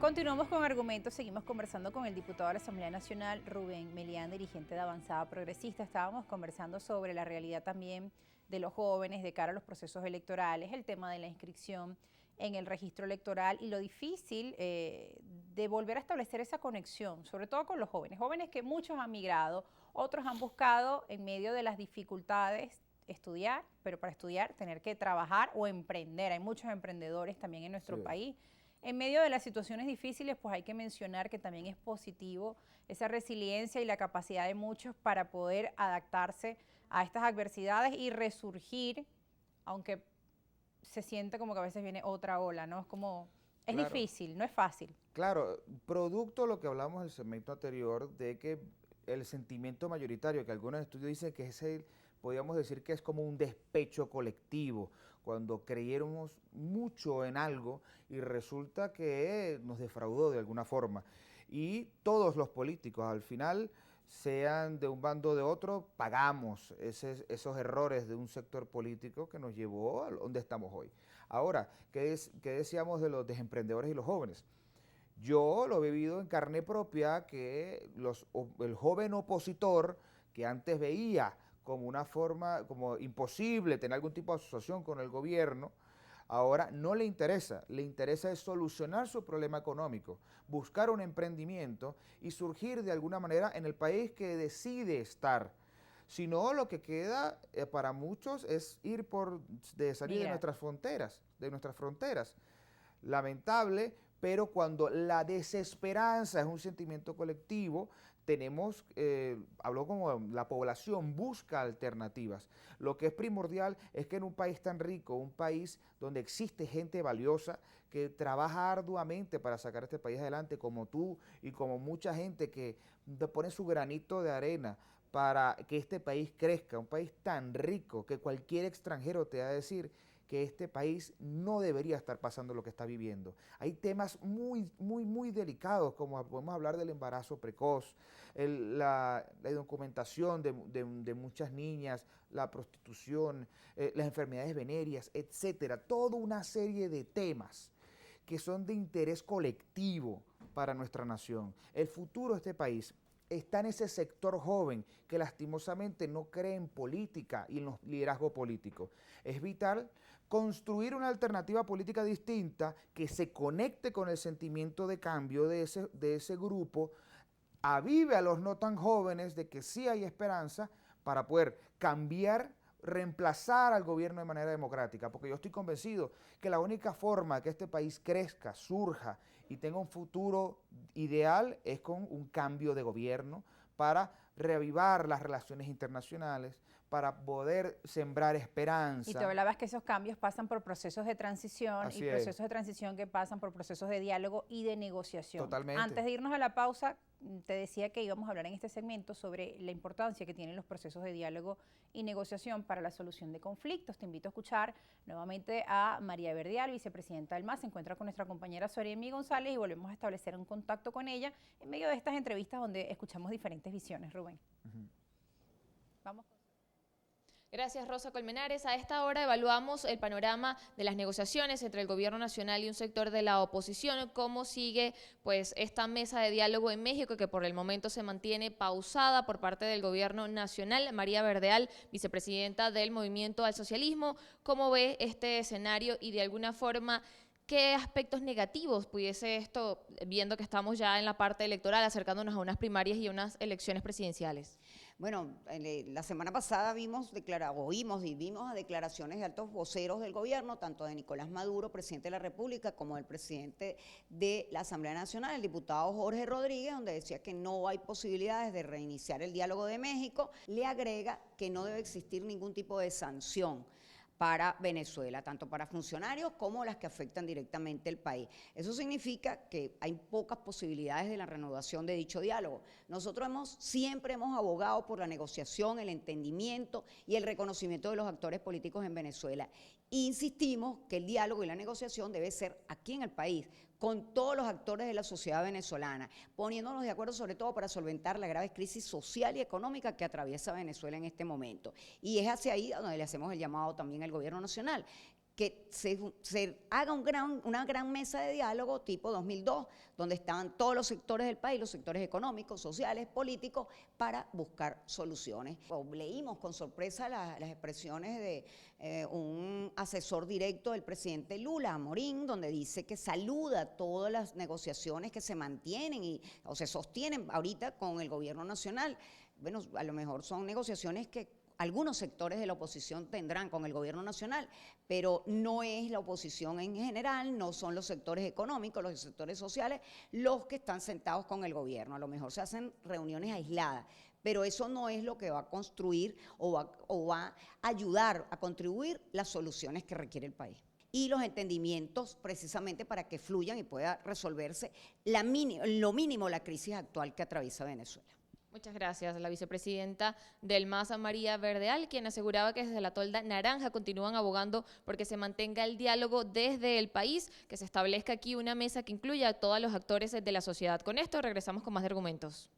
Continuamos con argumentos, seguimos conversando con el diputado de la Asamblea Nacional, Rubén Melián, dirigente de Avanzada Progresista. Estábamos conversando sobre la realidad también de los jóvenes de cara a los procesos electorales, el tema de la inscripción en el registro electoral y lo difícil de volver a establecer esa conexión, sobre todo con los jóvenes que muchos han migrado, otros han buscado en medio de las dificultades estudiar, pero para estudiar tener que trabajar o emprender. Hay muchos emprendedores también en nuestro país. En medio de las situaciones difíciles, pues hay que mencionar que también es positivo esa resiliencia y la capacidad de muchos para poder adaptarse a estas adversidades y resurgir, aunque se siente como que a veces viene otra ola, ¿no? Es Claro. difícil, no es fácil. Claro, producto de lo que hablamos en el segmento anterior, de que el sentimiento mayoritario, que algunos estudios dicen que es podríamos decir que es como un despecho colectivo, cuando creyéramos mucho en algo y resulta que nos defraudó de alguna forma. Y todos los políticos, al final, sean de un bando o de otro, pagamos esos errores de un sector político que nos llevó a donde estamos hoy. Ahora, ¿qué decíamos de los desemprendedores y los jóvenes? Yo lo he vivido en carne propia, que el joven opositor que antes veía como una forma, como imposible tener algún tipo de asociación con el gobierno, ahora no le interesa es solucionar su problema económico, buscar un emprendimiento y surgir de alguna manera en el país que decide estar. Si no, lo que queda para muchos es salir de nuestras fronteras. Lamentable, pero cuando la desesperanza es un sentimiento colectivo, habló como la población busca alternativas. Lo que es primordial es que en un país tan rico, un país donde existe gente valiosa que trabaja arduamente para sacar este país adelante, como tú y como mucha gente que pone su granito de arena para que este país crezca, un país tan rico que cualquier extranjero te va a decir que este país no debería estar pasando lo que está viviendo. Hay temas muy delicados, como podemos hablar del embarazo precoz, la documentación de muchas niñas, la prostitución, las enfermedades venéreas, etcétera. Toda una serie de temas que son de interés colectivo para nuestra nación. El futuro de este país está en ese sector joven que lastimosamente no cree en política y en los liderazgos políticos. Es vital construir una alternativa política distinta que se conecte con el sentimiento de cambio de ese grupo, avive a los no tan jóvenes de que sí hay esperanza para poder cambiar, reemplazar al gobierno de manera democrática, porque yo estoy convencido que la única forma que este país crezca, surja y tenga un futuro ideal es con un cambio de gobierno para reavivar las relaciones internacionales, para poder sembrar esperanza. Y tú hablabas que esos cambios pasan por procesos de transición Así y procesos es. de transición que pasan por procesos de diálogo y de negociación. Totalmente. Antes de irnos a la pausa, te decía que íbamos a hablar en este segmento sobre la importancia que tienen los procesos de diálogo y negociación para la solución de conflictos. Te invito a escuchar nuevamente a María Verdial, vicepresidenta del MAS. Se encuentra con nuestra compañera Soremi González y volvemos a establecer un contacto con ella en medio de estas entrevistas donde escuchamos diferentes visiones. Rubén. Vamos. Gracias, Rosa Colmenares. A esta hora evaluamos el panorama de las negociaciones entre el gobierno nacional y un sector de la oposición, cómo sigue pues esta mesa de diálogo en México que por el momento se mantiene pausada por parte del gobierno nacional. María Verdeal, vicepresidenta del Movimiento al Socialismo, ¿cómo ve este escenario y de alguna forma qué aspectos negativos pudiese esto, viendo que estamos ya en la parte electoral, acercándonos a unas primarias y unas elecciones presidenciales? Bueno, la semana pasada oímos y vimos a declaraciones de altos voceros del gobierno, tanto de Nicolás Maduro, presidente de la República, como del presidente de la Asamblea Nacional, el diputado Jorge Rodríguez, donde decía que no hay posibilidades de reiniciar el diálogo de México. Le agrega que no debe existir ningún tipo de sanción para Venezuela, tanto para funcionarios como las que afectan directamente el país. Eso significa que hay pocas posibilidades de la reanudación de dicho diálogo. Nosotros siempre hemos abogado por la negociación, el entendimiento y el reconocimiento de los actores políticos en Venezuela. Insistimos que el diálogo y la negociación debe ser aquí en el país, con todos los actores de la sociedad venezolana, poniéndonos de acuerdo sobre todo para solventar la grave crisis social y económica que atraviesa Venezuela en este momento. Y es hacia ahí donde le hacemos el llamado también al gobierno nacional. que se haga una gran mesa de diálogo tipo 2002, donde estaban todos los sectores del país, los sectores económicos, sociales, políticos, para buscar soluciones. Leímos con sorpresa las expresiones de un asesor directo del presidente Lula, Amorín, donde dice que saluda todas las negociaciones que se mantienen o se sostienen ahorita con el gobierno nacional. Bueno, a lo mejor son negociaciones que algunos sectores de la oposición tendrán con el gobierno nacional, pero no es la oposición en general, no son los sectores económicos, los sectores sociales, los que están sentados con el gobierno. A lo mejor se hacen reuniones aisladas, pero eso no es lo que va a construir o va a ayudar a contribuir las soluciones que requiere el país. Y los entendimientos precisamente para que fluyan y pueda resolverse lo mínimo la crisis actual que atraviesa Venezuela. Muchas gracias. La vicepresidenta del MAS, María Verdeal, quien aseguraba que desde la tolda naranja continúan abogando porque se mantenga el diálogo desde el país, que se establezca aquí una mesa que incluya a todos los actores de la sociedad. Con esto regresamos con más argumentos.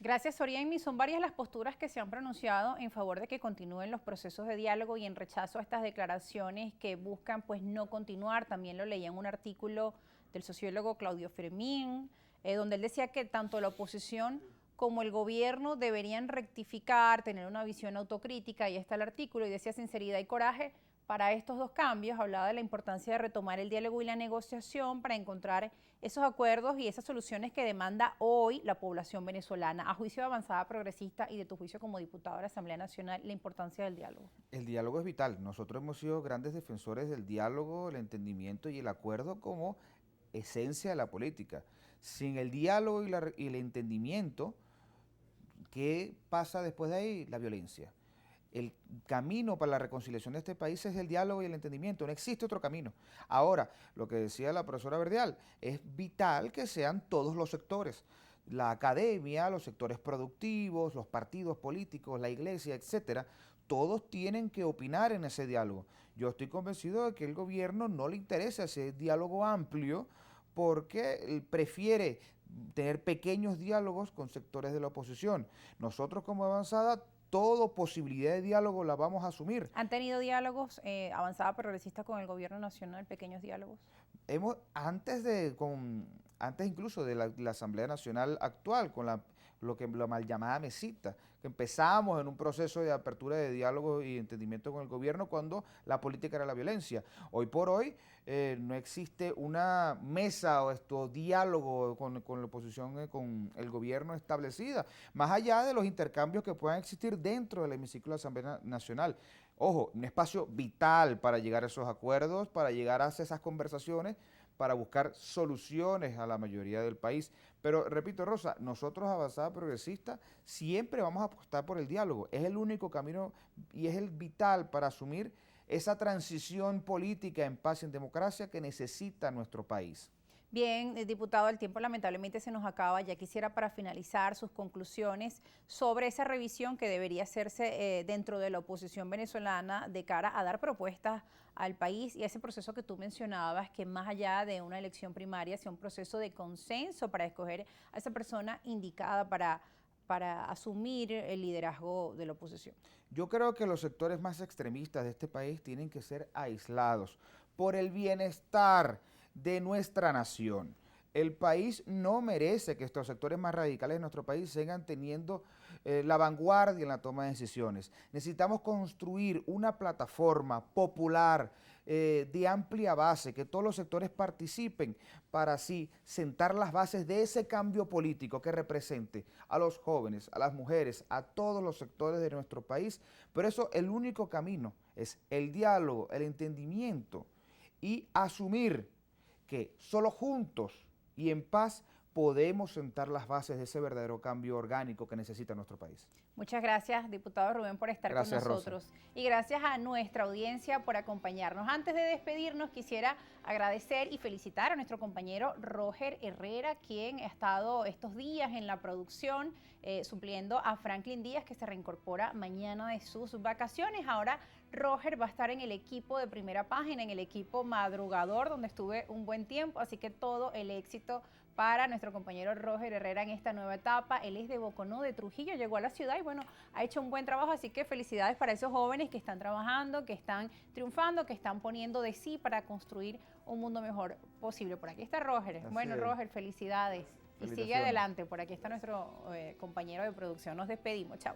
Gracias, Sorienmi. Son varias las posturas que se han pronunciado en favor de que continúen los procesos de diálogo y en rechazo a estas declaraciones que buscan pues no continuar. También lo leía en un artículo del sociólogo Claudio Fermín, donde él decía que tanto la oposición como el gobierno deberían rectificar, tener una visión autocrítica. Ahí está el artículo y decía sinceridad y coraje para estos dos cambios. Hablaba de la importancia de retomar el diálogo y la negociación para encontrar esos acuerdos y esas soluciones que demanda hoy la población venezolana. A juicio de Avanzada Progresista y de tu juicio como diputado de la Asamblea Nacional, la importancia del diálogo. El diálogo es vital. Nosotros hemos sido grandes defensores del diálogo, el entendimiento y el acuerdo como esencia de la política. Sin el diálogo y el entendimiento, ¿qué pasa después de ahí? La violencia. El camino para la reconciliación de este país es el diálogo y el entendimiento, no existe otro camino. Ahora, lo que decía la profesora Verdeal, es vital que sean todos los sectores, la academia, los sectores productivos, los partidos políticos, la iglesia, etcétera, todos tienen que opinar en ese diálogo. Yo estoy convencido de que el gobierno no le interesa ese diálogo amplio, porque prefiere tener pequeños diálogos con sectores de la oposición. Nosotros como Avanzada, toda posibilidad de diálogo la vamos a asumir. ¿Han tenido diálogos Avanzada Progresista con el gobierno nacional, pequeños diálogos? Antes incluso de la Asamblea Nacional actual, con la mal llamada mesita, que empezamos en un proceso de apertura de diálogo y entendimiento con el gobierno cuando la política era la violencia. Hoy por hoy no existe una mesa o diálogo con la oposición, con el gobierno establecida, más allá de los intercambios que puedan existir dentro del hemiciclo de la Asamblea Nacional. Ojo, un espacio vital para llegar a esos acuerdos, para llegar a esas conversaciones, para buscar soluciones a la mayoría del país. Pero repito, Rosa, nosotros Avanzada Progresista siempre vamos a apostar por el diálogo. Es el único camino y es el vital para asumir esa transición política en paz y en democracia que necesita nuestro país. Bien, diputado, el tiempo lamentablemente se nos acaba. Ya quisiera para finalizar sus conclusiones sobre esa revisión que debería hacerse dentro de la oposición venezolana de cara a dar propuestas al país y ese proceso que tú mencionabas, que más allá de una elección primaria sea un proceso de consenso para escoger a esa persona indicada para asumir el liderazgo de la oposición. Yo creo que los sectores más extremistas de este país tienen que ser aislados por el bienestar de nuestra nación. El país no merece que estos sectores más radicales de nuestro país sigan teniendo la vanguardia en la toma de decisiones. Necesitamos construir una plataforma popular de amplia base, que todos los sectores participen para así sentar las bases de ese cambio político que represente a los jóvenes, a las mujeres, a todos los sectores de nuestro país. Pero eso, el único camino es el diálogo, el entendimiento y asumir que solo juntos y en paz podemos sentar las bases de ese verdadero cambio orgánico que necesita nuestro país. Muchas gracias, diputado Rubén, por estar con nosotros. Rosa. Y gracias a nuestra audiencia por acompañarnos. Antes de despedirnos, quisiera agradecer y felicitar a nuestro compañero Roger Herrera, quien ha estado estos días en la producción, supliendo a Franklin Díaz, que se reincorpora mañana de sus vacaciones. Ahora Roger va a estar en el equipo de Primera Página, en el equipo madrugador, donde estuve un buen tiempo, así que todo el éxito para nuestro compañero Roger Herrera en esta nueva etapa. Él es de Boconó, de Trujillo, llegó a la ciudad y bueno, ha hecho un buen trabajo, así que felicidades para esos jóvenes que están trabajando, que están triunfando, que están poniendo de sí para construir un mundo mejor posible. Por aquí está Roger. Así Bueno, es. Roger, felicidades. Y sigue Felicitaciones. adelante. Por aquí está nuestro compañero de producción. Nos despedimos. Chao.